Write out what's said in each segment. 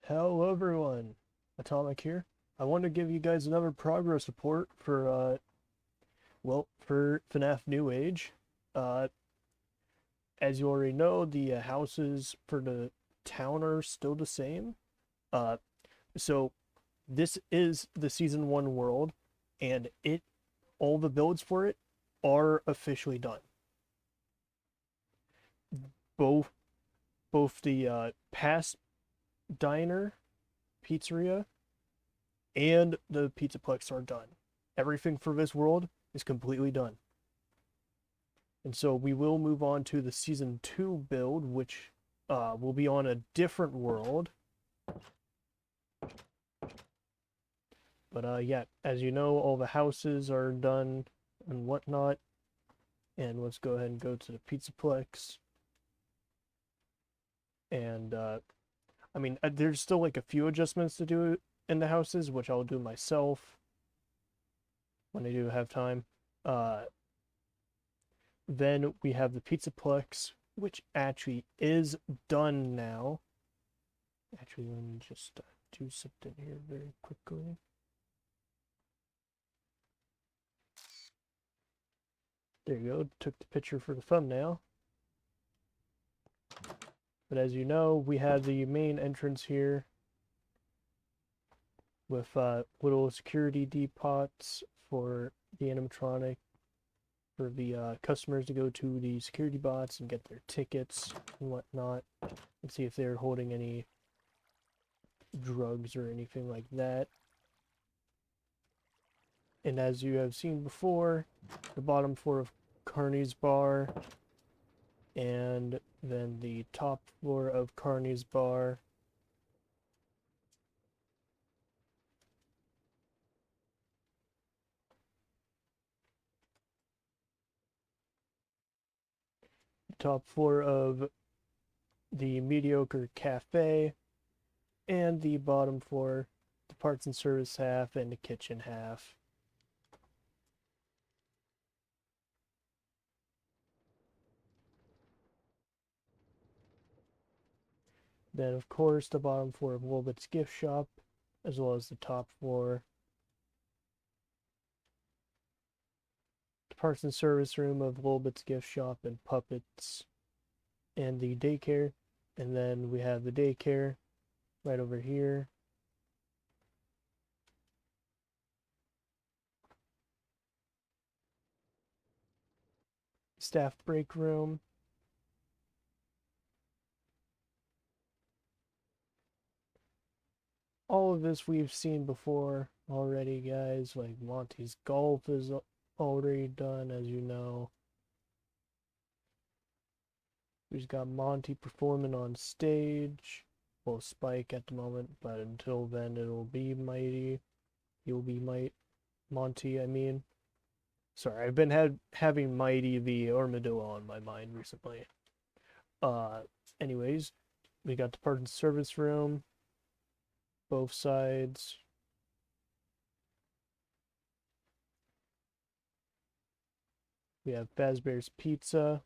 Hello everyone, Atomic here. I want to give you guys another progress report for for FNAF New Age. Uh as you already know, the houses for the town are still the same. Uh so this is the season 1 world, and it all the builds for it are officially done. Both both the past diner, pizzeria, and the Pizzaplex are done. Everything for this world is completely done. And so we will move on to the season 2 build, which will be on a different world. But yeah, as you know, all the houses are done and whatnot. And let's go ahead and go to the Pizzaplex. And I mean, there's still like a few adjustments to do in the houses, which I'll do myself when I do have time. Uh, Then we have the Pizzaplex, which actually is done now. Actually, let me just do something here very quickly. There you go. Took the picture for the thumbnail. But as you know, we have the main entrance here with little security depots for the animatronic, for the customers to go to the security bots and get their tickets and whatnot, and see if they're holding any drugs or anything like that. And as you have seen before, the bottom floor of Carney's Bar, and then the top floor of Carney's Bar. The top floor of the Mediocre Cafe, and the bottom floor, the parts and service half and the kitchen half. Then, of course, the bottom floor of Wilbit's gift shop, as well as the top floor. The parts and service room of Wilbit's gift shop and puppets, and the daycare. And then we have the daycare right over here. Staff break room. All of this we've seen before already, guys. Like Monty's golf is already done, as you know. We've got Monty performing on stage. Well, Spike at the moment, but until then it'll be Mighty. He'll be Monty, I mean. Sorry, I've been having Mighty the Armadillo on my mind recently. Uh, Anyways, we got the part and service room, both sides. We have Fazbear's Pizza,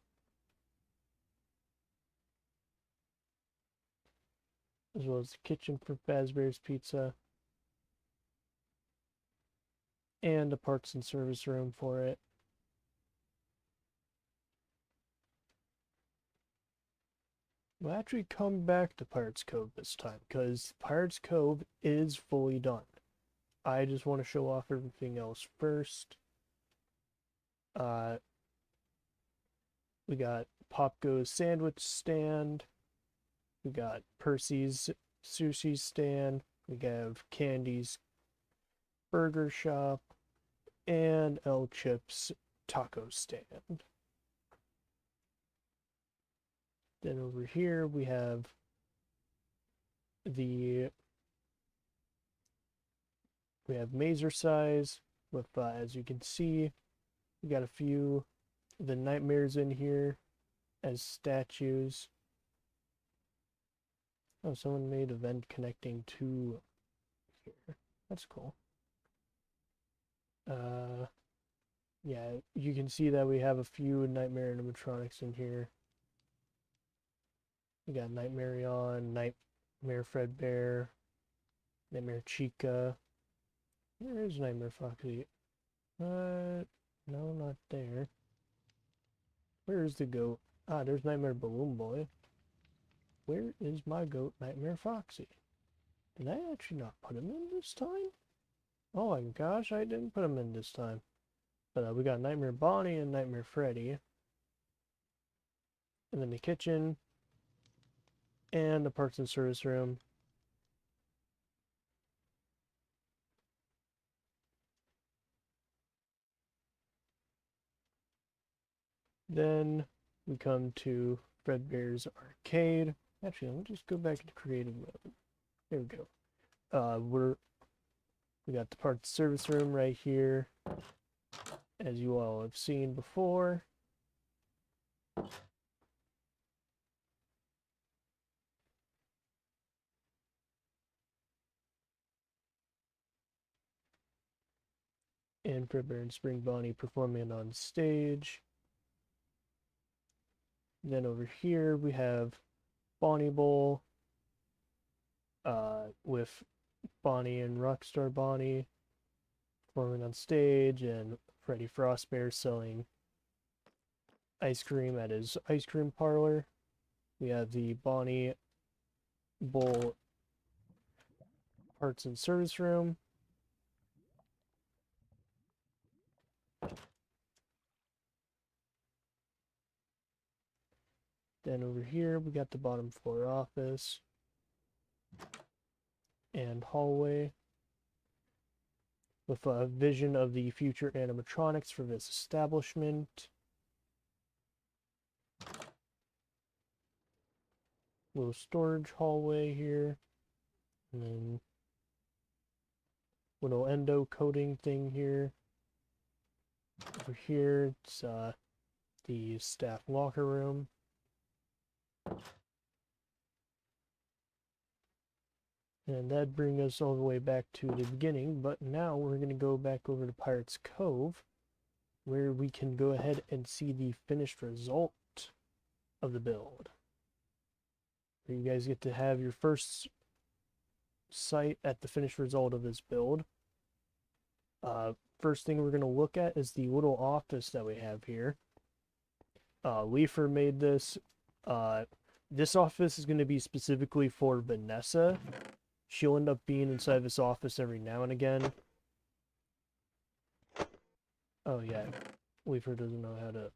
as well as the kitchen for Fazbear's Pizza, and a parts and service room for it. We'll actually come back to Pirates Cove this time, because Pirates Cove is fully done. I just want to show off everything else first. We got Popgo's sandwich stand. We got Percy's sushi stand. We have Candy's burger shop, and El Chip's taco stand. Then over here we have Mazer size with as you can see, we got a few of the nightmares in here as statues. Oh, someone made a vent connecting to here. That's cool. Yeah, you can see that we have a few nightmare animatronics in here. We got Nightmare on, Nightmare Fredbear, Nightmare Chica. Where's Nightmare Foxy? No, not there. Where's the goat? Ah, there's Nightmare Balloon Boy. Where is my goat, Nightmare Foxy? Did I actually not put him in this time? Oh my gosh, I didn't put him in this time. But we got Nightmare Bonnie and Nightmare Freddy. And then the kitchen. And the parts and service room. Then we come to Fredbear's Arcade. Actually, let me just go back into creative mode. There we go. We got the parts service room right here, as you all have seen before. And Fredbear and Spring Bonnie performing on stage. Then over here we have Bonnie Bowl with Bonnie and Rockstar Bonnie performing on stage, and Freddy Frostbear selling ice cream at his ice cream parlor. We have the Bonnie Bowl parts and service room. Then over here we got the bottom floor office and hallway with a vision of the future animatronics for this establishment. Little storage hallway here. And then little endo coating thing here. Over here, it's the staff locker room. And that brings us all the way back to the beginning, but now we're going to go back over to Pirate's Cove, where we can go ahead and see the finished result of the build. Where you guys get to have your first sight at the finished result of this build. First thing we're going to look at is the little office that we have here. Leifer made this. This office is going to be specifically for Vanessa. She'll end up being inside this office every now and again. Oh yeah, Leifer doesn't know how to...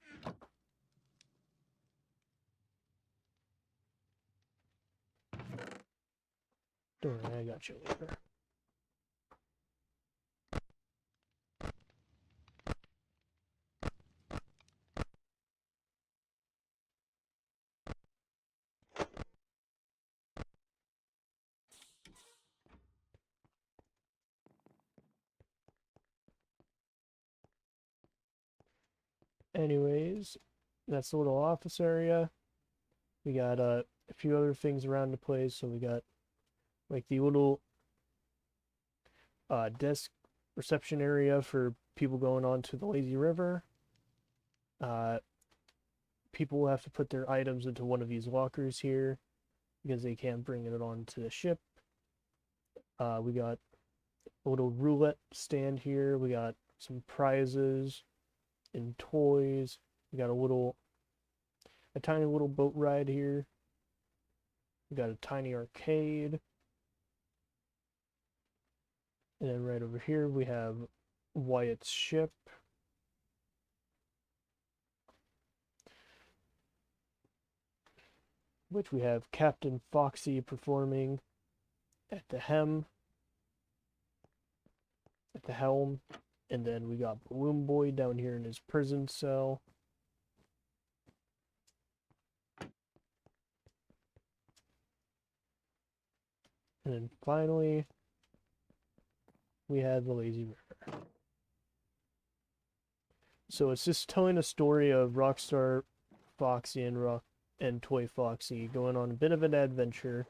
Don't worry, I got you, Leifer. Anyways, that's the little office area. We got a few other things around the place. So we got like the little desk reception area for people going on to the lazy river. People will have to put their items into one of these lockers here because they can't bring it onto the ship. We got a little roulette stand here. We got some prizes and toys. We got a tiny little boat ride here. We got a tiny arcade. And then right over here we have Wyatt's ship. Which we have Captain Foxy performing at the helm. And then we got Balloon Boy down here in his prison cell. And then finally, we have the Lazy River. So it's just telling a story of Rockstar Foxy and Toy Foxy going on a bit of an adventure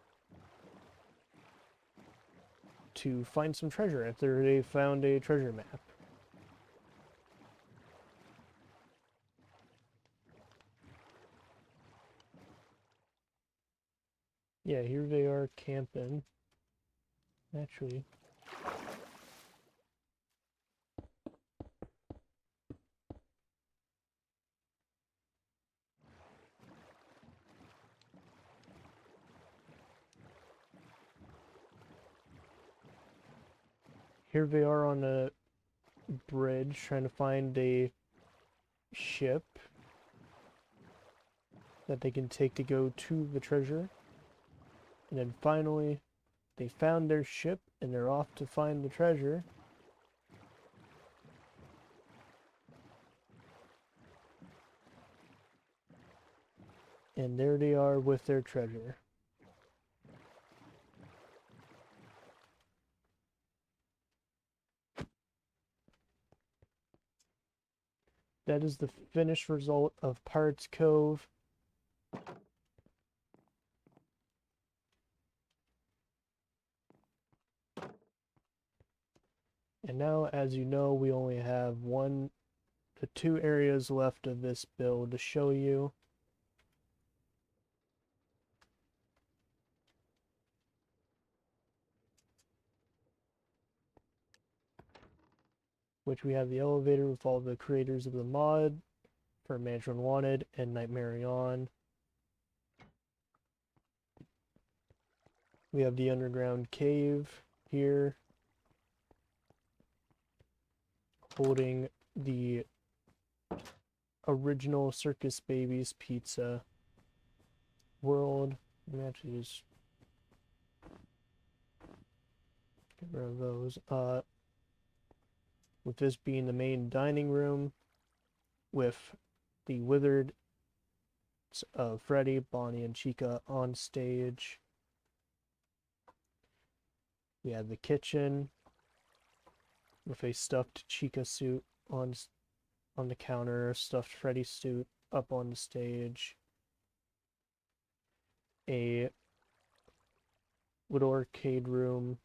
to find some treasure after they found a treasure map. Yeah, here they are camping. Actually, here they are on a bridge trying to find a ship that they can take to go to the treasure. And then finally, they found their ship and they're off to find the treasure. And there they are with their treasure. That is the finished result of Pirates Cove. And now, as you know, we only have the two areas left of this build to show you. Which we have the elevator with all the creators of the mod for Mansion Wanted and Nightmare On. We have the underground cave here, holding the original Circus Babies Pizza world. Let me actually just get rid of those. With this being the main dining room, with the withered Freddy, Bonnie, and Chica on stage. We have the kitchen with a stuffed Chica suit on the counter, a stuffed Freddy suit up on the stage, a little arcade room,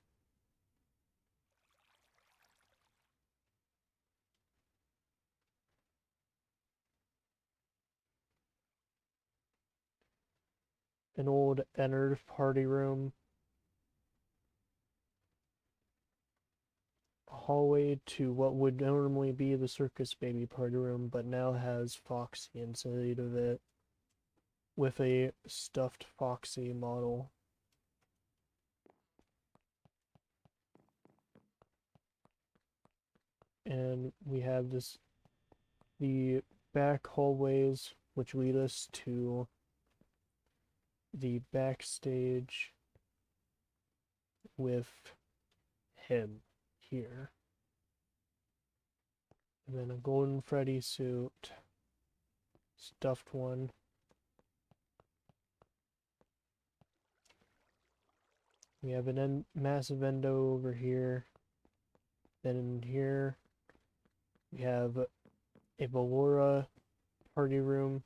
an old Ennard party room, a hallway to what would normally be the Circus Baby party room, but now has Foxy inside of it, with a stuffed Foxy model. And we have the back hallways which lead us to the backstage with him here. And then a golden Freddy suit, stuffed one. We have an massive endo over here. Then in here, we have a Ballora party room,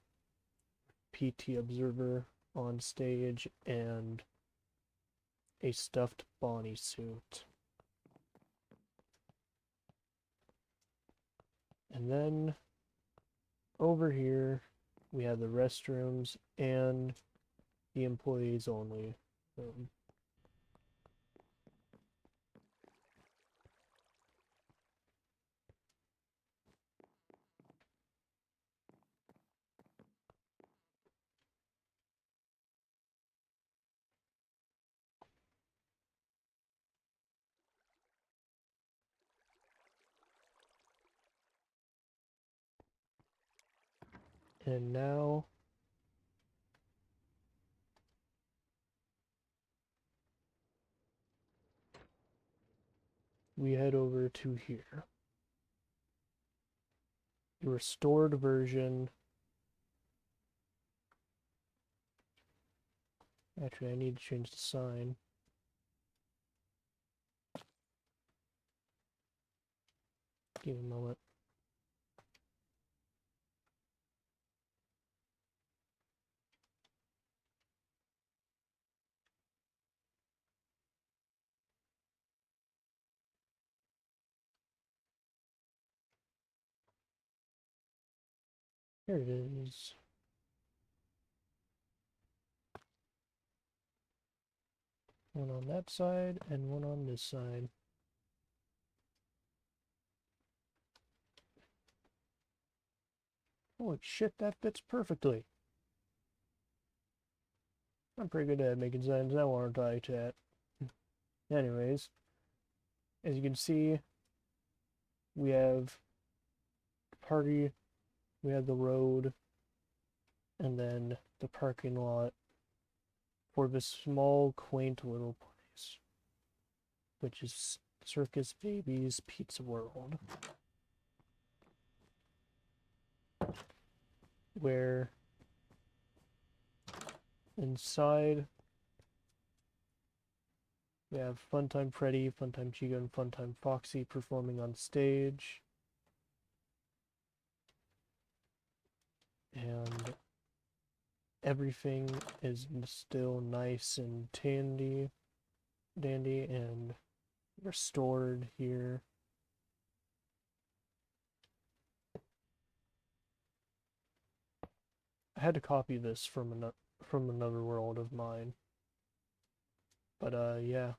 PT Observer on stage, and a stuffed Bonnie suit. And then over here, we have the restrooms and the employees only room. And now we head over to here. The restored version. Actually, I need to change the sign. Give me a moment. Here it is. One on that side and one on this side. Holy shit, that fits perfectly. I'm pretty good at making signs now, aren't I, chat? Anyways, as you can see, we have the party, we have the road, and then the parking lot for this small, quaint little place, which is Circus Baby's Pizza World, where inside we have Funtime Freddy, Funtime Chica, and Funtime Foxy performing on stage. And everything is still nice and dandy and restored here. I had to copy this from another world of mine. But yeah.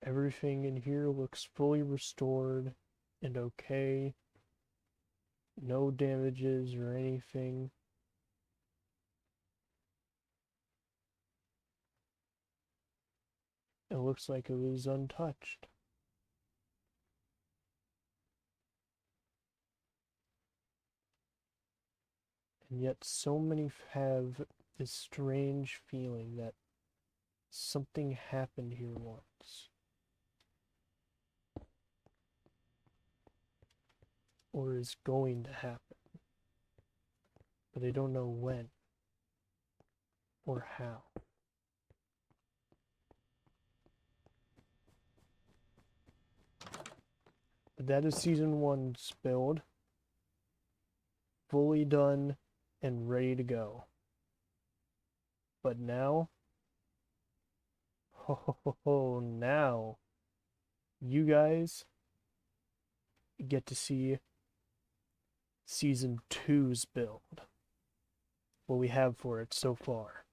Everything in here looks fully restored and okay. No damages or anything. It looks like it was untouched. And yet so many have this strange feeling that something happened here once. Or is going to happen. But they don't know when or how. But that is season 1's build. Fully done and ready to go. But now, now you guys get to see season 2's build. What we have for it so far.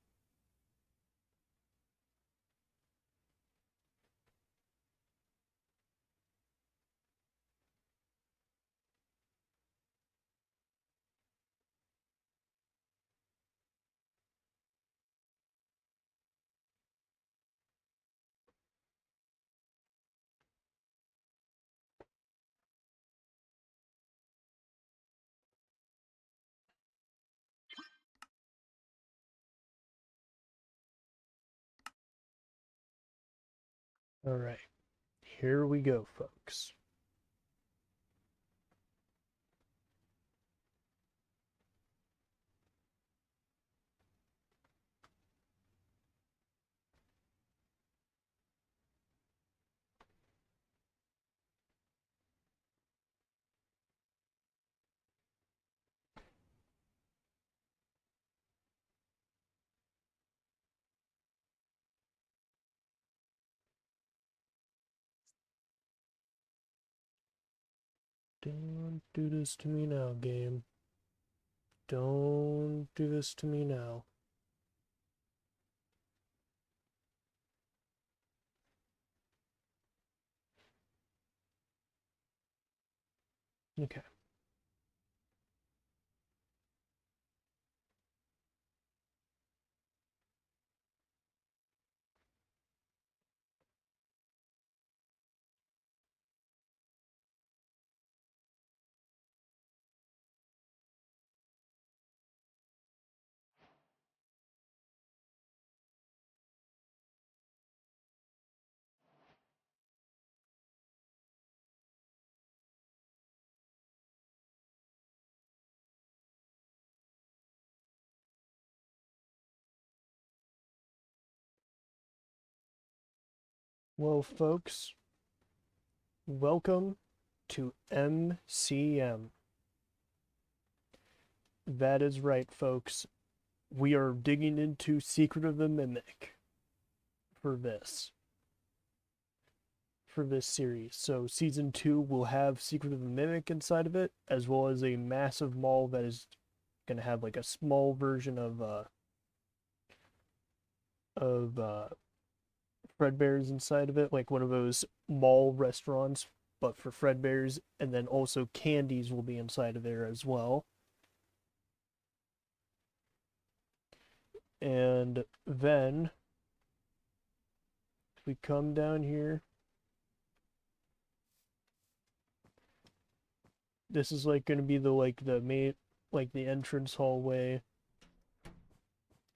Alright, here we go, folks. Don't do this to me now, game. Don't do this to me now. Okay. Well, folks, welcome to MCM. That is right, folks. We are digging into Secret of the Mimic for this. for this series. So season 2 will have Secret of the Mimic inside of it, as well as a massive mall that is gonna have like a small version of Fredbear's inside of it, like one of those mall restaurants, but for Fredbear's, and then also candies will be inside of there as well. And then if we come down here, this is like going to be the main, like the entrance hallway.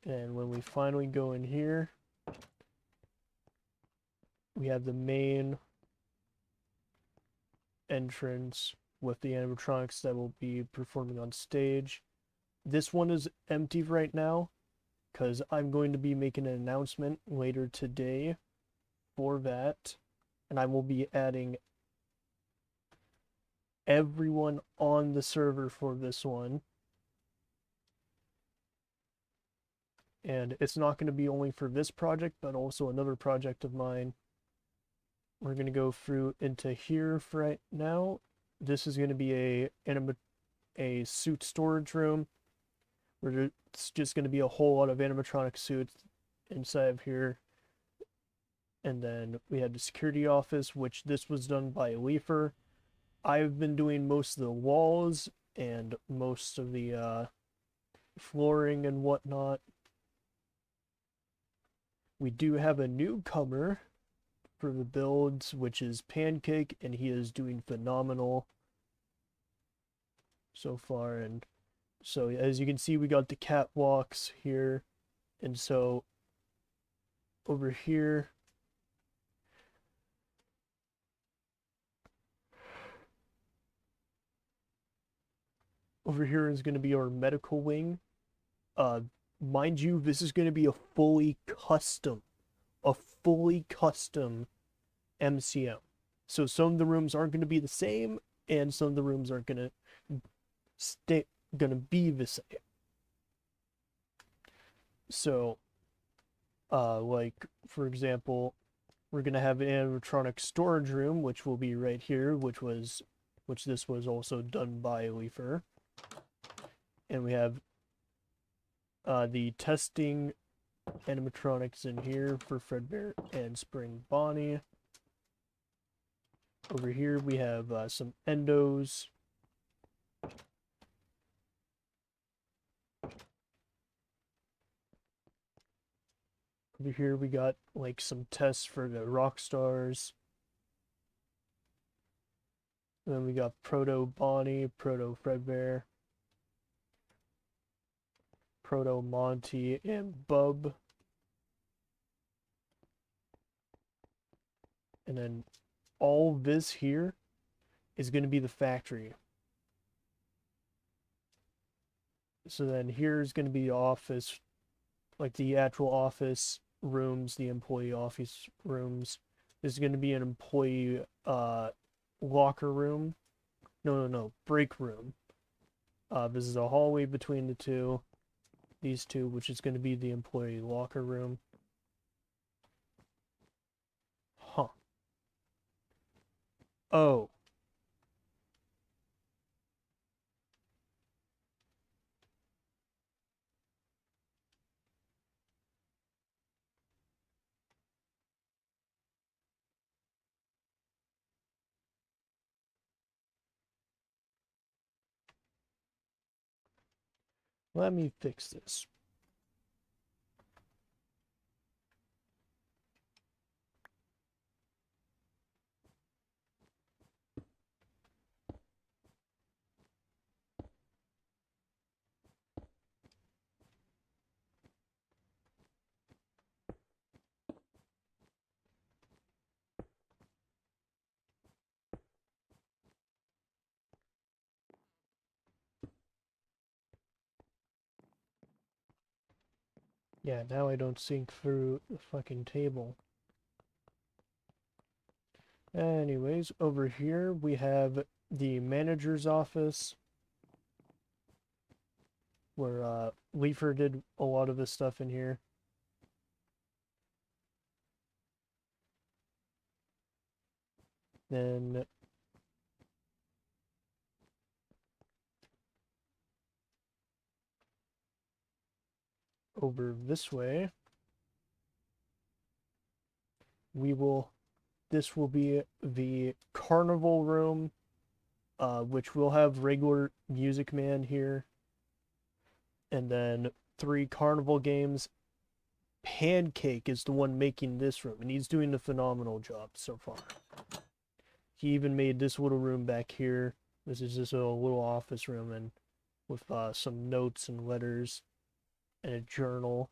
And when we finally go in here, we have the main entrance with the animatronics that will be performing on stage. This one is empty right now because I'm going to be making an announcement later today for that, and I will be adding everyone on the server for this one. And it's not going to be only for this project, but also another project of mine. We're going to go through into here for right now. This is going to be a suit storage room, where it's just going to be a whole lot of animatronic suits inside of here. And then we have the security office, which this was done by W.I.P. I've been doing most of the walls and most of the flooring and whatnot. We do have a newcomer for the builds, which is Pancake, and he is doing phenomenal so far. And so as you can see, we got the catwalks here, and so over here is going to be our medical wing. Mind you, this is going to be a fully custom MCM. So some of the rooms aren't going to be the same, and some of the rooms aren't going to be the same. So, like for example, we're going to have an animatronic storage room, which will be right here, which this was also done by W.I.P. And we have the testing animatronics in here for Fredbear and Spring Bonnie. Over here we have some endos. Over here we got like some tests for the rock stars. And then we got Proto Bonnie, Proto Fredbear, Proto Monty, and Bub. And then all this here is going to be the factory. So then here's going to be the office, like the actual office rooms, the employee office rooms. This is going to be an employee locker room. No, break room. This is a hallway between these two, which is going to be the employee locker room. Huh. Oh. Let me fix this. Yeah, now I don't sync through the fucking table. Anyways, over here we have the manager's office, where W.I.P. did a lot of this stuff in here. Then over this way, this will be the carnival room, which will have regular Music Man here, and then 3 carnival games. Pancake is the one making this room, and he's doing a phenomenal job so far. He even made this little room back here. This is just a little office room, and with some notes and letters and a journal.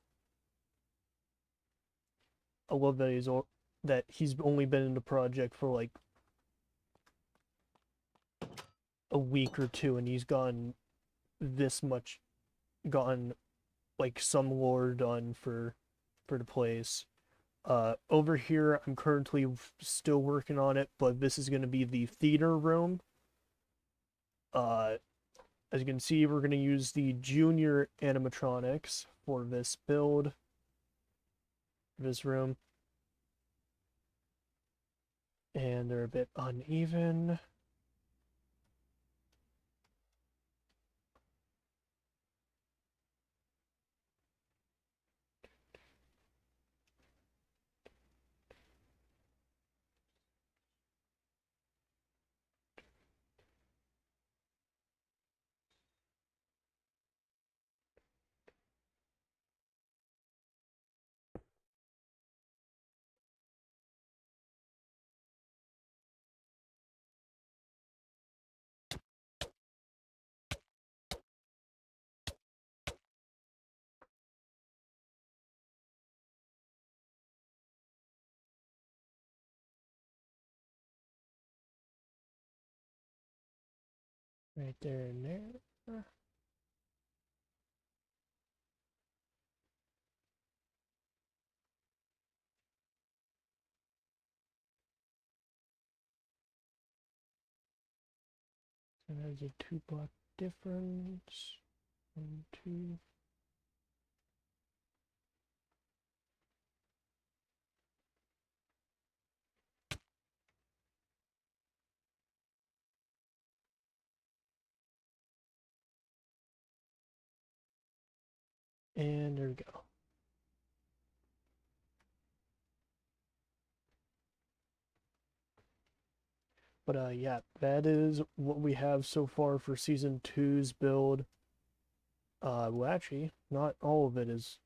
I love that he's only been in the project for like a week or two, and he's gotten this much, gotten like some lore done for the place. Over here, I'm currently still working on it, but this is going to be the theater room. As you can see, we're going to use the junior animatronics for this build, this room. And they're a bit uneven. Right there and there. So there's a 2 block difference. 1, 2. And there we go. But yeah, that is what we have so far for Season 2's build. Well, actually, not all of it is...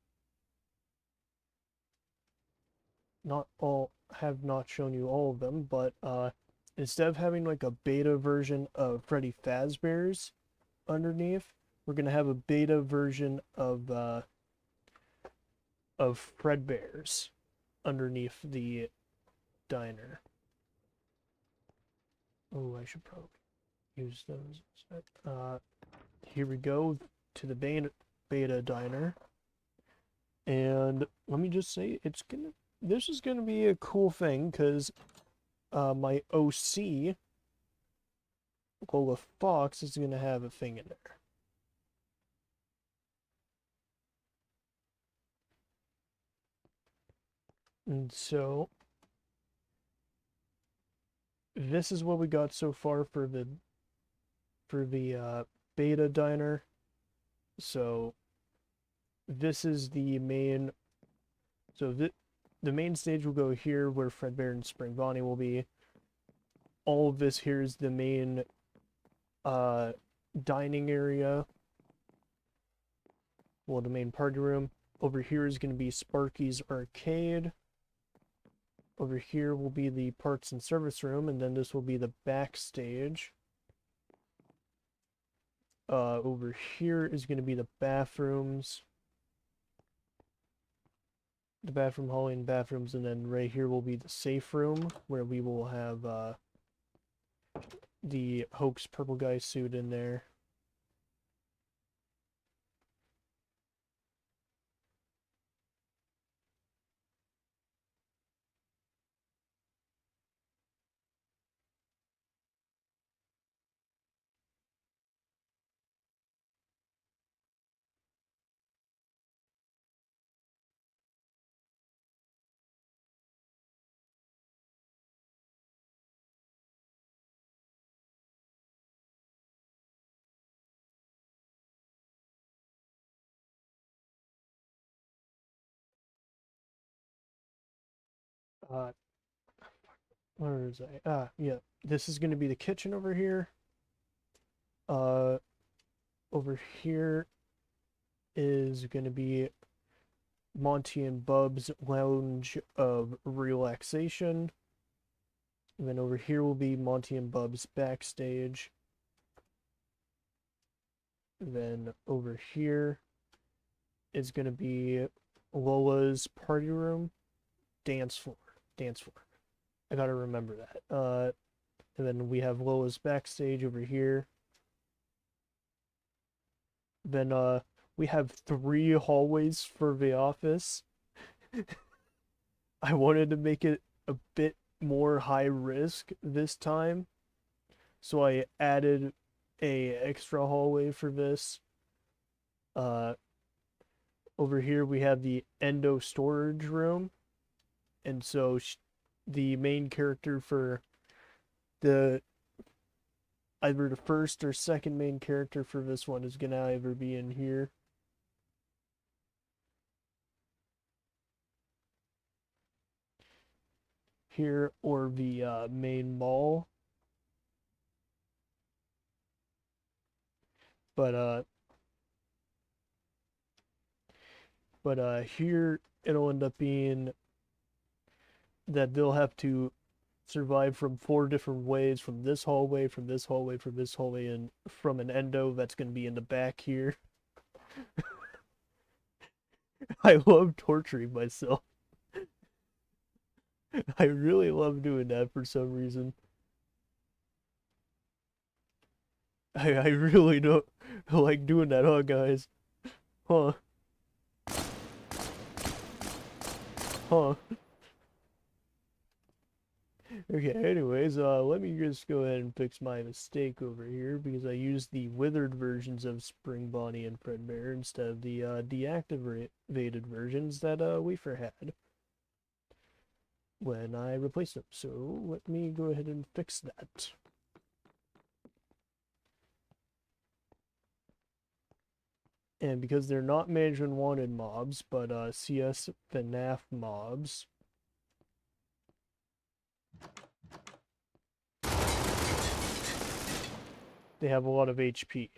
Not all... have not shown you all of them, but instead of having like a beta version of Freddy Fazbear's underneath, we're gonna have a beta version of Fredbear's underneath the diner. Oh, I should probably use those. Here we go to the beta diner, and let me just say, this is gonna be a cool thing because my OC Lola Fox is gonna have a thing in there. And so this is what we got so far for the beta diner. So this is the main. So the main stage will go here where Fredbear and Spring Bonnie will be. All of this here is the main dining area. Well, the main party room. Over here is going to be Sparky's arcade. Over here will be the parts and service room, and then this will be the backstage. Over here is going to be the bathrooms. The bathroom hallway and bathrooms, and then right here will be the safe room, where we will have the Hoax purple guy suit in there. Where is I? Yeah. This is going to be the kitchen over here. Uh, over here is going to be Monty and Bub's lounge of relaxation. And then over here will be Monty and Bub's backstage. And then over here is going to be Lola's party room, dance floor, dance floor. I gotta remember that. And then we have Lola's backstage over here. Then we have 3 hallways for the office. I wanted to make it a bit more high risk this time, so I added a extra hallway for this. Uh, over here we have the endo storage room, and so the main character for the either the first or second main character for this one is gonna either be in here. Here or the main mall. But here it'll end up being that they'll have to survive from 4 different ways, from this hallway, from this hallway, from this hallway, and from an endo that's going to be in the back here. I love torturing myself. I really love doing that for some reason. I really don't like doing that, huh, guys? Huh? Huh? Okay, anyways, let me just go ahead and fix my mistake over here because I used the withered versions of Spring Bonnie and Fredbear instead of the deactivated versions that Wafer had when I replaced them. So let me go ahead and fix that. And because they're not management wanted mobs, but CS FNAF mobs, they have a lot of HP.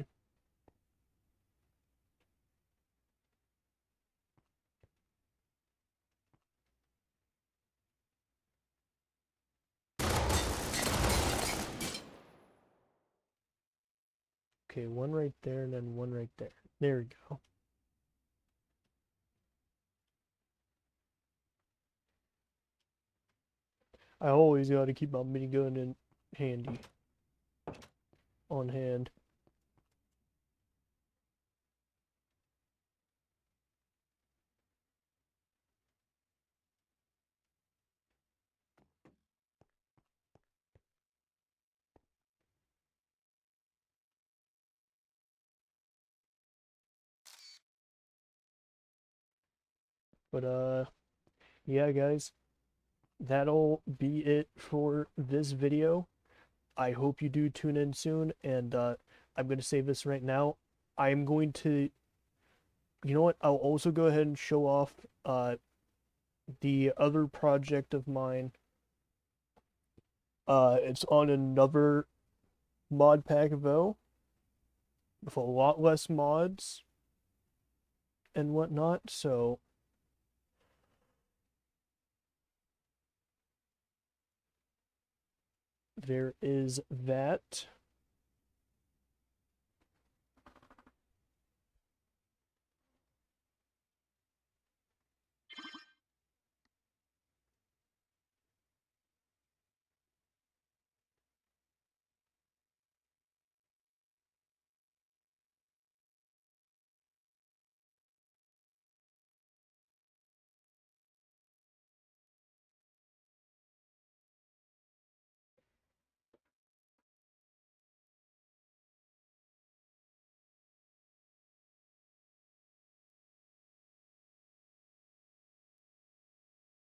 Okay, one right there and then one right there. There we go. I always gotta keep my minigun in handy. On hand. But yeah guys, that'll be it for this video. I hope you do tune in soon, and I'm going to say this right now. I'm going to, you know what, I'll also go ahead and show off the other project of mine. It's on another mod pack though, with a lot less mods and whatnot, so there is that.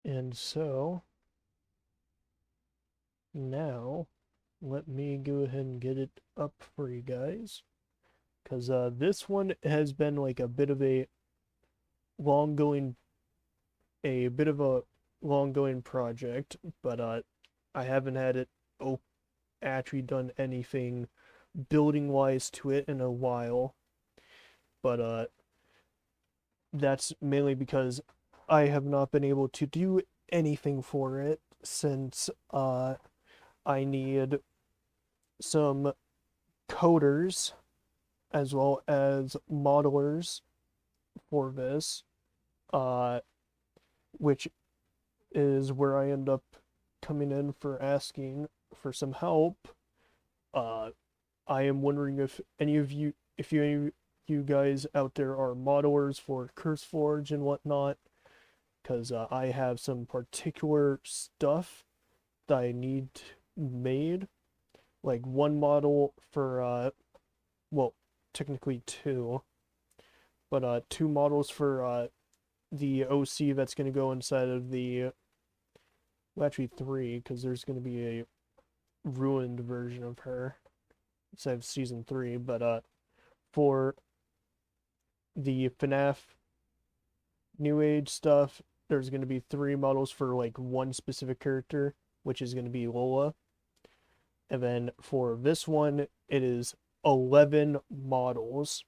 And so now let me go ahead and get it up for you guys, because this one has been like a bit of a long going, a bit of a long-going project, but I haven't had it actually done anything building-wise to it in a while. But that's mainly because I have not been able to do anything for it since I need some coders as well as modelers for this, uh, which is where I end up coming in for asking for some help. Uh, I am wondering if any of you, if you guys out there are modelers for CurseForge and whatnot, because I have some particular stuff that I need made, like one model for well, technically two, but two models for the OC that's going to go inside of the, well, actually three, because there's going to be a ruined version of her instead of season three. But for the FNAF New Age stuff, there's going to be three models for like one specific character, which is going to be Lola. And then for this one, it is 11 models,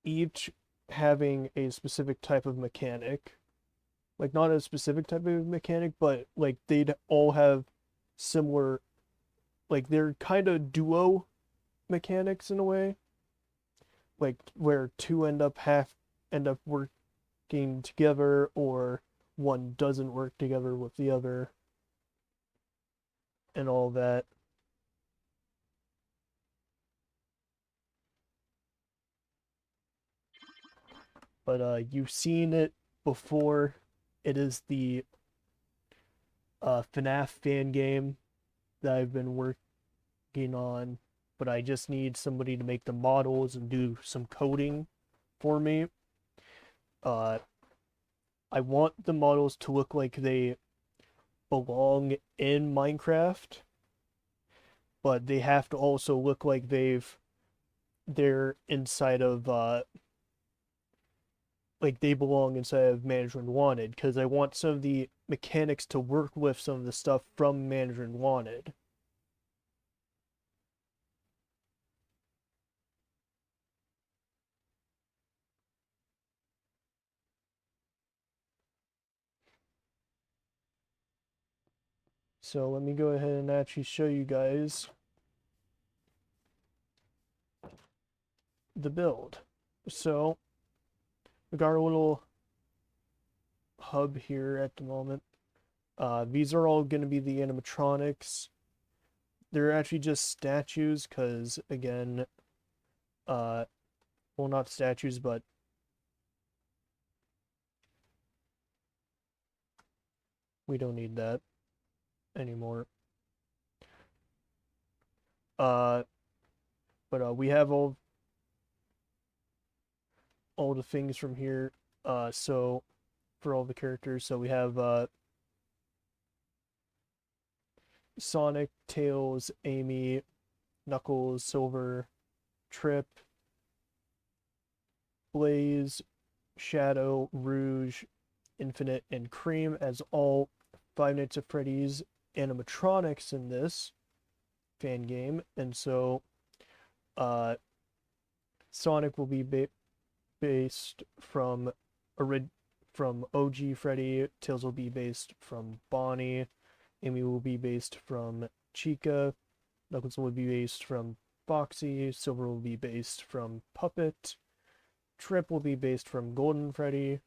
each having a specific type of mechanic. Like, not a specific type of mechanic, but like they'd all have similar, like they're kind of duo mechanics in a way. Like where two end up working together, or one doesn't work together with the other, and all that. But you've seen it before. It is the FNAF fan game that I've been working on, but I just need somebody to make the models and do some coding for me. Uh, I want the models to look like they belong in Minecraft, but they have to also look like they're inside of like they belong inside of Management Wanted, because I want some of the mechanics to work with some of the stuff from Management Wanted. So let me go ahead and actually show you guys the build. So we got our little hub here at the moment. These are all going to be the animatronics. They're actually just statues because, again, well, not statues, but we don't need that anymore. Uh, but we have all the things from here. So for all the characters, so we have Sonic, Tails, Amy, Knuckles, Silver, Trip, Blaze, Shadow, Rouge, Infinite, and Cream as all Five Nights at Freddy's animatronics in this fan game. And so Sonic will be based from OG Freddy, Tails will be based from Bonnie, Amy will be based from Chica, Knuckles will be based from Foxy, Silver will be based from Puppet, Trip will be based from Golden Freddy,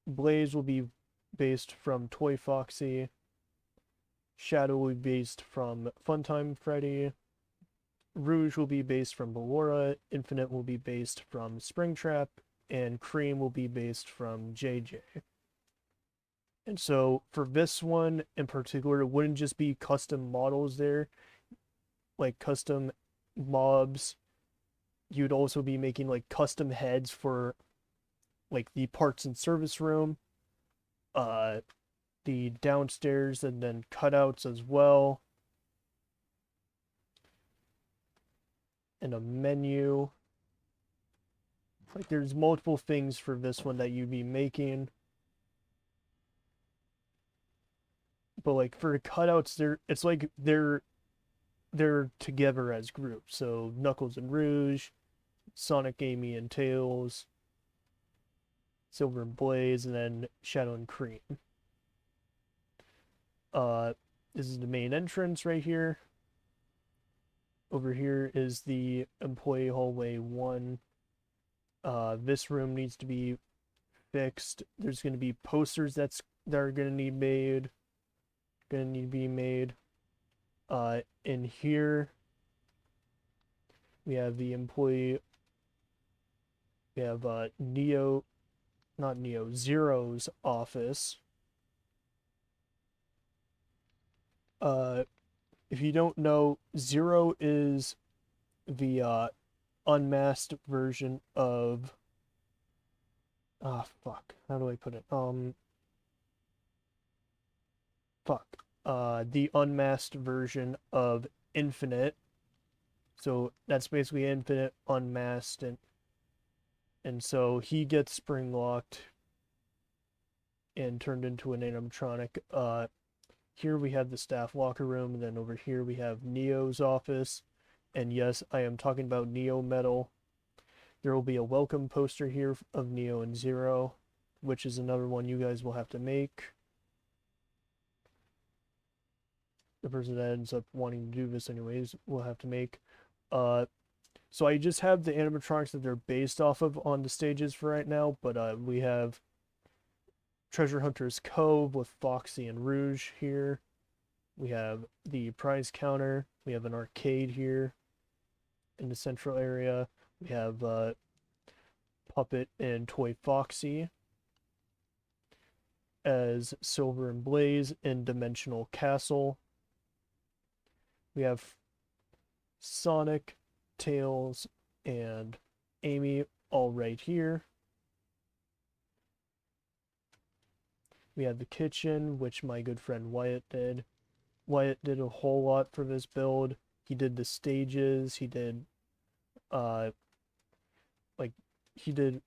Blaze will be based from Toy Foxy, Shadow will be based from Funtime Freddy, Rouge will be based from Ballora, Infinite will be based from Springtrap, and Cream will be based from JJ. And so for this one in particular, it wouldn't just be custom models there, like custom mobs. You'd also be making like custom heads for like the parts and service room, uh, the downstairs, and then cutouts as well, and a menu. Like there's multiple things for this one that you'd be making. but like for the cutouts, it's like they're together as groups. So Knuckles and Rouge, Sonic, Amy, and Tails, Silver and Blaze, and then Shadow and Cream. Uh, this is the main entrance right here. Over here is the employee hallway 1. This room needs to be fixed. There's going to be posters that are going to need to be made. In here we have the employee. We have Zero's office. If you don't know, Zero is the unmasked version of fuck. How do I put it? The unmasked version of Infinite. So that's basically Infinite unmasked, and so he gets spring locked and turned into an animatronic. Here we have the staff locker room, and then over here we have Neo's office. And yes, I am talking about Neo Metal. There will be a welcome poster here of Neo and Zero, which is another one you guys will have to make. The person that ends up wanting to do this anyways will have to make. So I just have the animatronics that they're based off of on the stages for right now, but we have Treasure Hunter's Cove with Foxy and Rouge here. We have the prize counter. We have an arcade here in the central area. We have Puppet and Toy Foxy as Silver and Blaze in Dimensional Castle. We have Sonic, Tails, and Amy all right here. We have the kitchen, which my good friend Wyatt did. Wyatt did a whole lot for this build. He did the stages, he did he did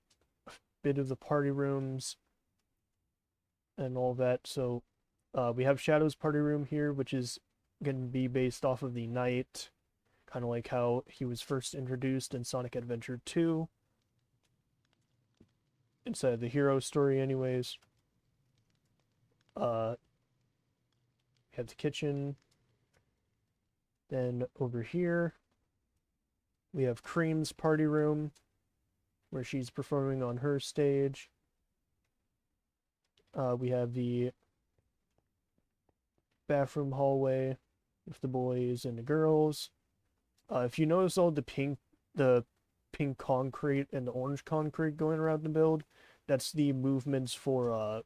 a bit of the party rooms and all that. So we have Shadow's party room here, which is going to be based off of the Knight, kind of like how he was first introduced in Sonic Adventure 2. Inside of the hero story anyways. We have the kitchen. Then over here, we have Cream's party room, where she's performing on her stage. We have the bathroom hallway with the boys and the girls. If you notice all the pink concrete and the orange concrete going around the build, that's the movements for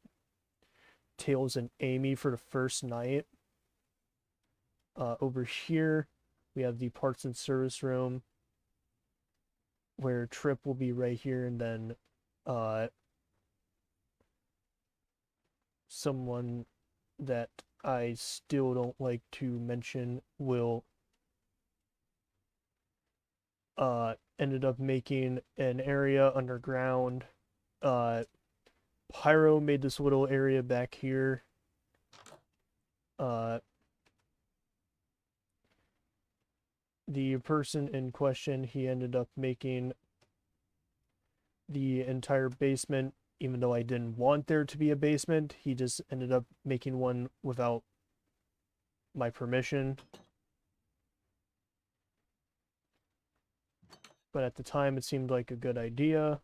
Tails and Amy for the first night. Over here, we have the parts and service room, where Trip will be right here, and then someone that I still don't like to mention will ended up making an area underground. Pyro made this little area back here. The person in question, he ended up making the entire basement, even though I didn't want there to be a basement. He just ended up making one without my permission. But at the time, it seemed like a good idea,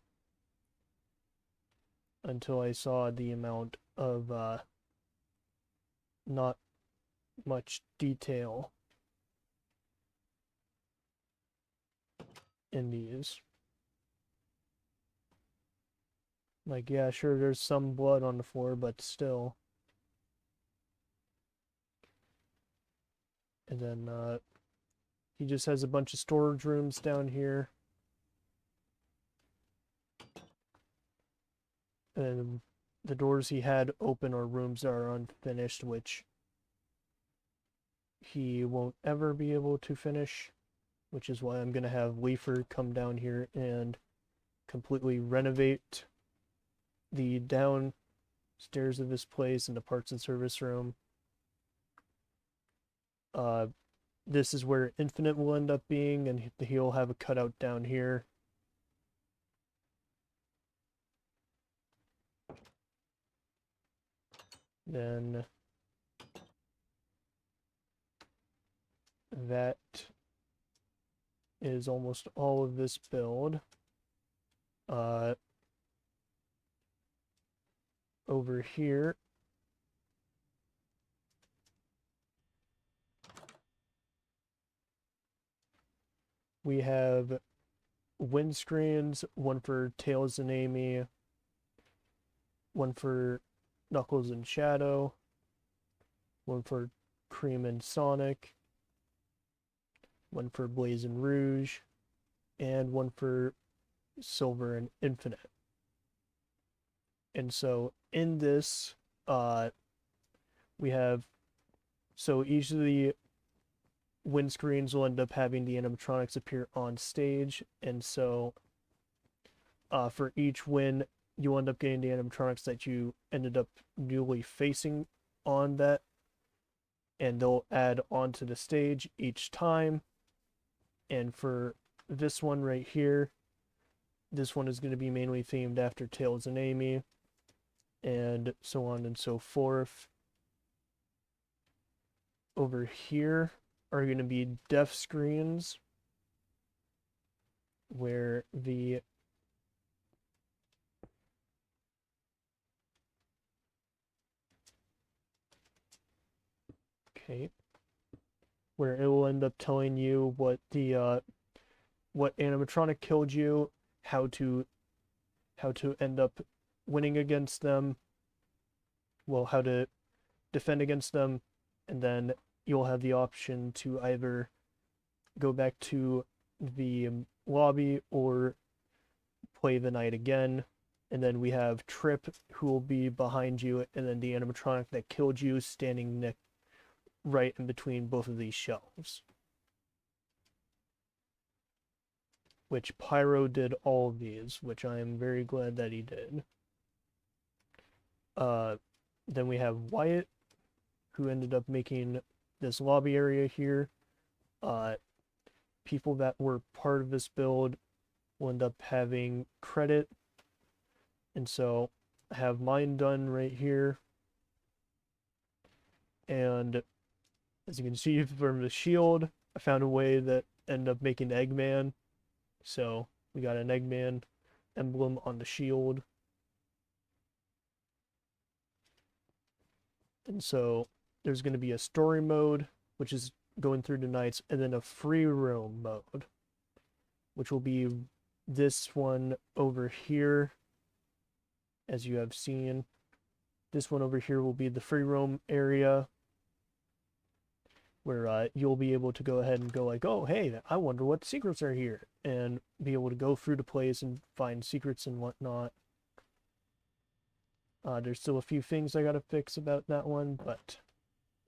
until I saw the amount of not much detail in these. Like, yeah, sure, there's some blood on the floor, but still. And then he just has a bunch of storage rooms down here. And the doors he had open are rooms that are unfinished, which he won't ever be able to finish, which is why I'm going to have Wafer come down here and completely renovate the downstairs of this place and the parts and service room. This is where Infinite will end up being, and he'll have a cutout down here. Then that is almost all of this build. Over here, we have windscreens, one for Tails and Amy, one for Knuckles and Shadow, one for Cream and Sonic, one for Blaze and Rouge, and one for Silver and Infinite. And so in this, we have, so each of the windscreens will end up having the animatronics appear on stage, and so for each win, you'll end up getting the animatronics that you ended up newly facing on that, and they'll add onto the stage each time. And for this one right here, this one is going to be mainly themed after Tails and Amy, and so on and so forth. Over here are going to be deaf screens, where the where it will end up telling you what the what animatronic killed you, how to end up winning against them, well, how to defend against them, and then you'll have the option to either go back to the lobby or play the night again. And then we have Trip, who will be behind you, and then the animatronic that killed you standing right in between both of these shelves. Which Pyro did all of these, which I am very glad that he did. Then we have Wyatt, who ended up making this lobby area here. People that were part of this build will end up having credit. And so I have mine done right here. And as you can see from the shield, I found a way that ended up making Eggman. So we got an Eggman emblem on the shield. And so there's going to be a story mode, which is going through the nights, and then a free roam mode, which will be this one over here, as you have seen. This one over here will be the free roam area, where you'll be able to go ahead and go like, oh, hey, I wonder what secrets are here, and be able to go through the place and find secrets and whatnot. There's still a few things I gotta fix about that one, but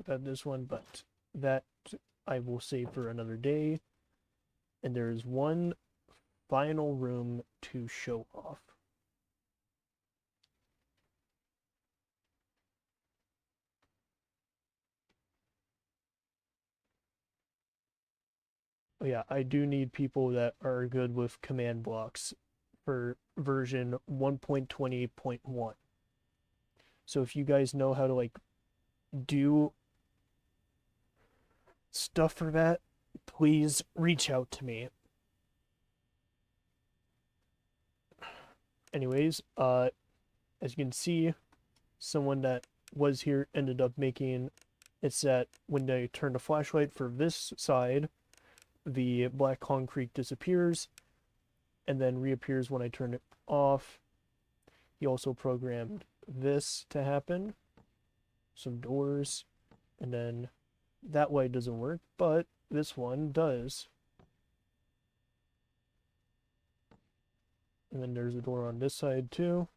about this one, but that I will save for another day. And there's one final room to show off. Oh yeah, I do need people that are good with command blocks for version 1.20.1. So if you guys know how to like do stuff for that, please reach out to me. Anyways, as you can see, someone that was here ended up making it's that when they turn the flashlight for this side, the black concrete disappears and then reappears when I turn it off. He also programmed this to happen, some doors, and then that light doesn't work, but this one does. And then there's a door on this side too.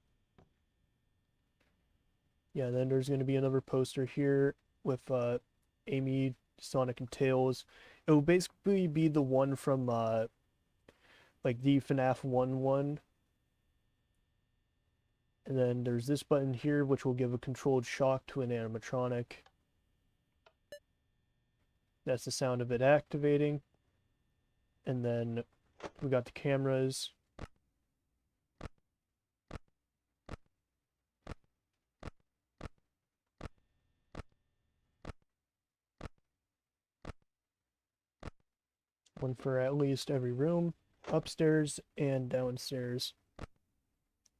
Yeah, and then there's going to be another poster here with Amy, Sonic, and Tails. It will basically be the one from like the FNAF 1 And then there's this button here, which will give a controlled shock to an animatronic. That's the sound of it activating. And then we got the cameras. One for at least every room, upstairs and downstairs.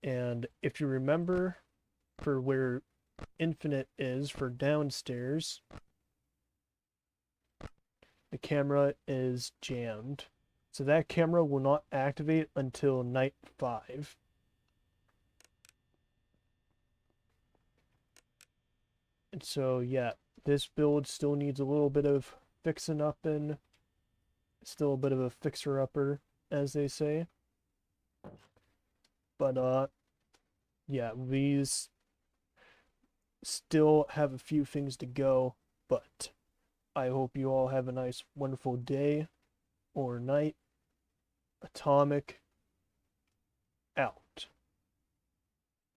And if you remember, for where Infinite is for downstairs, the camera is jammed. So that camera will not activate until night 5. And so, yeah, this build still needs a little bit of fixing up and still a bit of a fixer-upper, as they say. But, yeah, these still have a few things to go, but I hope you all have a nice, wonderful day or night. Atomic,